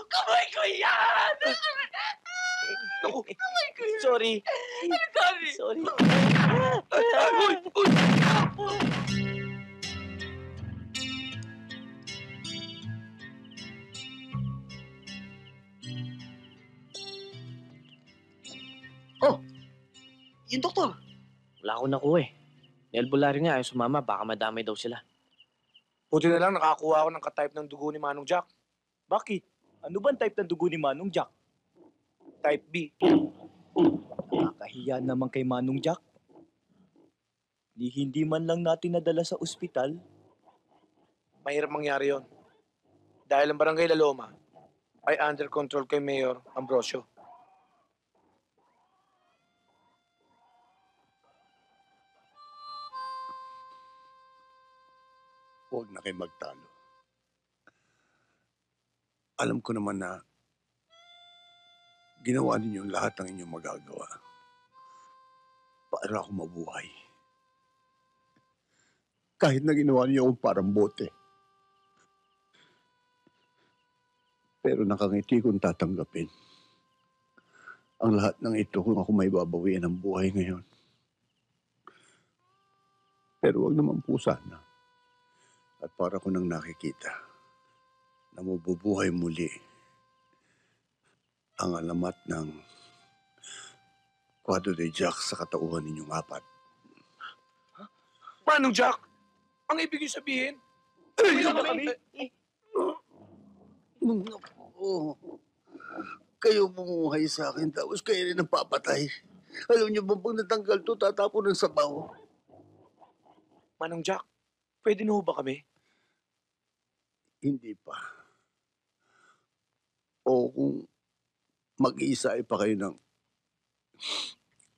Kamay ko yan! Naku, Kamay ko yan! sorry. Sorry! Sorry. Uy! Uy! Oh! Yung doktor! Wala akong nakuha eh. Ni Albularyo nga ayaw sumama, baka madamay daw sila. Buti na lang nakakuha ako ng ka-type ng dugo ni Manong Jack. Bakit? Ano ba ang type ng dugo ni Manong Jack? Type B. Nakakahiya naman kay Manong Jack. Hindi man lang natin nadala sa ospital. Mahirap mangyari yon. Dahil ang Barangay La Loma ay under control kay Mayor Ambrosio. Huwag na kayo magtalo. Alam ko naman na ginawa ninyo lahat ng inyong magagawa para ako mabuhay. Kahit na ginawa niyo akong parang bote. Pero nakangiti kong tatanggapin ang lahat ng ito kung ako may babawiin ng buhay ngayon. Pero wag naman po sana. At para ko nang nakikita na mabubuhay muli ang alamat ng Cuadro de Jack sa katauhan ninyong apat. Manong Jack! Ang ibig yung sabihin? Oh, kayo bumuhay sa akin tapos kayo rin ang papatay. Alam niyo ba pag natanggal to, tatapon ng sabaw? Manong Jack, pwede na ho ba kami? Hindi pa. O kung mag-iisa pa kayo ng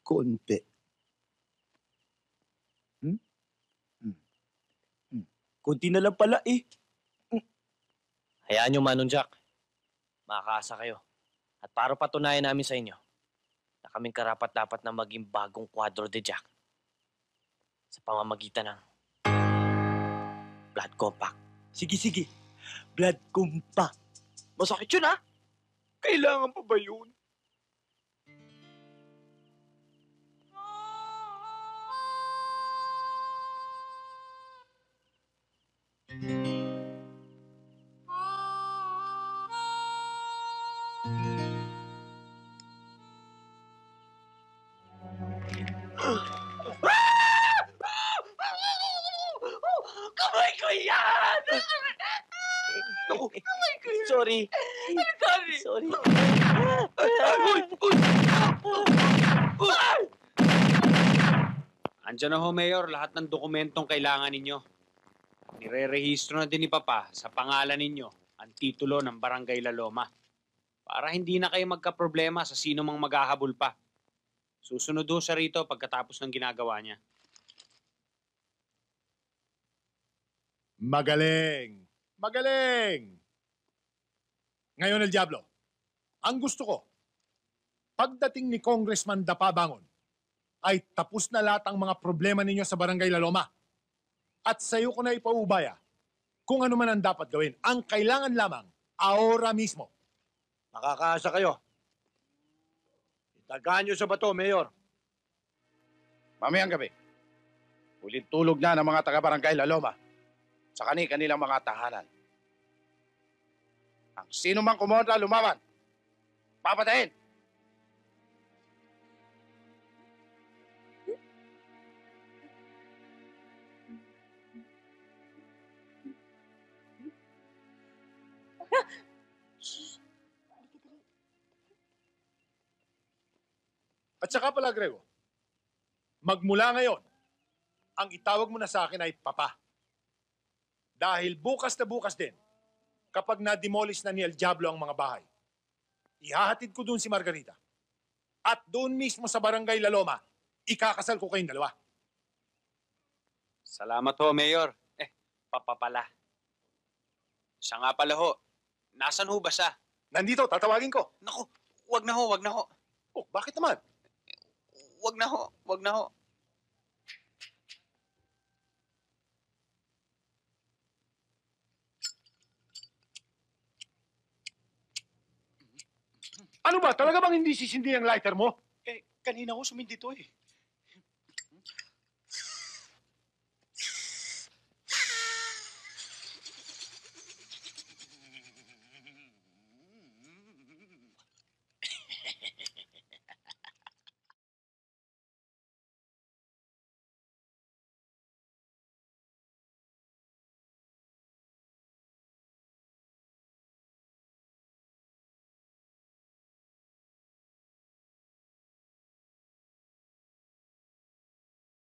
konti. Kunti na lang pala eh. Hayaan nyo, Manong Jack. Makakaasa kayo. At para patunayan namin sa inyo na kaming karapat-dapat na maging bagong Cuadro de Jack sa pamamagitan ng Blood Compact. Sige. Blood compact. Masakit yun, ha? Kailangan pa ba yun? Kamay ko yan! Naku, Kamay ko yan! Sorry. Sorry! Sorry. uy! Uy! Ay! Andiyan na ho, Mayor, lahat ng dokumentong kailangan ninyo. Nire-rehistro na din ni Papa sa pangalan ninyo ang titulo ng Barangay La Loma para hindi na kayo magkaproblema sa sino mang maghahabol pa. Susunod ho siya rito pagkatapos ng ginagawa niya. Magaling! Magaling! Ngayon, El Diablo, ang gusto ko, pagdating ni Congressman Dapabangon, ay tapos na lahat ang mga problema ninyo sa Barangay La Loma. At sa iyo ko na ipaubaya kung ano man ang dapat gawin. Ang kailangan lamang, ahora mismo. Makakaasa kayo. Itagaan nyo sa bato, Mayor. Mamayang gabi, ulit tulog na ng mga taga-barangay La Loma sa kanilang mga tahanan. Ang sino mang kumontra lumaban, papatayin! At saka pala, Grego, magmula ngayon, ang itawag mo na sa akin ay Papa. Dahil bukas na bukas din, kapag na-demolish na ni El Diablo ang mga bahay, ihahatid ko doon si Margarita. At doon mismo sa Barangay La Loma, ikakasal ko kayong dalawa. Salamat ho, Mayor. Papa pala. Siya nga pala ho. Nasaan ho ba siya? Nandito, tatawagin ko. Naku, wag na ho, wag na ho. Oh, bakit naman? Wag na ho, wag na ho. Ano ba? Talaga bang hindi sisindi ang lighter mo? Kanina ko sumindi to eh.